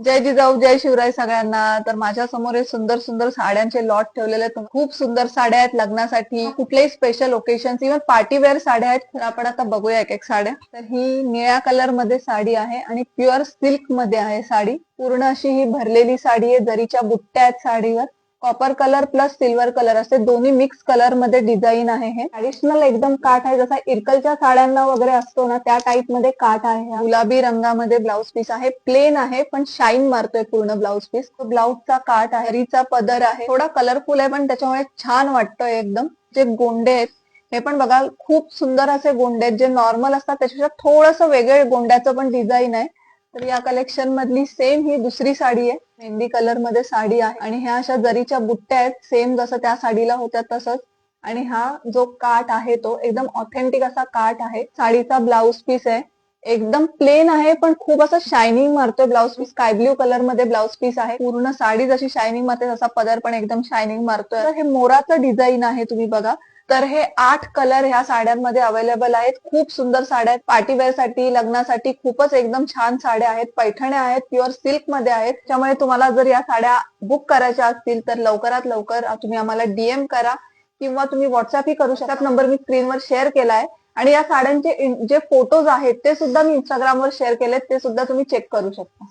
जय जिजाऊ जय शिवराय सगळ्यांना. तर माझ्या समोर हे सुंदर सुंदर साड्यांचे लॉट ठेवलेले आहेत. खूप सुंदर साड्या आहेत लग्नासाठी, कुठलेही special occasion, even party wear साड्या आहेत. तर आपण आता बघूया एक एक साड्या. तर ही निळ्या कलर मध्ये साडी आहे आणि प्युअर सिल्क मध्ये आहे साडी. पूर्ण अशी ही भरलेली साडी आहे, जरीच्या बुट्ट्या आहेत साडीवर. Copper colour plus silver colour असते, दोन्ही मिक्स कलर मध्ये डिझाईन आहे. हे ट्रॅडिशनल एकदम काठ आहे, जसा इरकलच्या साड्यांना वगैरे असतो ना त्या टाइप मध्ये काठ आहे. गुलाबी रंगामध्ये ब्लाउज पीस आहे, प्लेन आहे पण शाईन मारतोय पूर्ण ब्लाउज पीस. ब्लाउजचा काठ आहे, जरीचा पदर आहे, थोडा कलरफुल आहे पण त्याच्यामुळे छान वाटतोय एकदम. जे गोंडे आहेत हे पण बघा, खूप सुंदर असे गोंडे आहेत, जे नॉर्मल असतात त्याच्यापेक्षा थोडंसं वेगळे गोंड्याचं पण डिझाईन आहे. तर या कलेक्शन मधली सेम ही दुसरी साडी आहे, मेहंदी कलर मध्ये साडी आहे आणि ह्या अशा जरीच्या बुट्ट्या आहेत, सेम जसं त्या साडीला होत्या तसंच. आणि हा जो काठ आहे तो एकदम ऑथेंटिक असा काठ आहे. साडीचा ब्लाउज पीस आहे, एकदम प्लेन आहे पण खूप असं शायनिंग मारतोय blouse piece. Sky blue colour मध्ये ब्लाउज पीस आहे, पूर्ण साडी जशी शायनिंग मारते तसा पदर पण एकदम शायनिंग मारतोय. तर हे मोराचं डिझाईन आहे, तुम्ही बघा. तर हे 8 कलर ह्या साड्यांमध्ये अवेलेबल आहेत. खूप सुंदर साड्या आहेत, पार्टीवेअर साठी, लग्नासाठी खूपच एकदम छान साड्या आहेत. पैठण्या आहेत, प्युअर सिल्क मध्ये आहेत. त्यामुळे तुम्हाला जर या साड्या बुक करायच्या असतील तर लवकरात लवकर तुम्ही आम्हाला डीएम करा किंवा तुम्ही व्हॉट्सअप ही करू शकता. नंबर मी स्क्रीनवर शेअर केलाय आणि या साड्यांचे जे फोटोज आहेत ते सुद्धा मी इंस्टाग्रामवर शेअर केलेत, ते सुद्धा तुम्ही चेक करू शकता.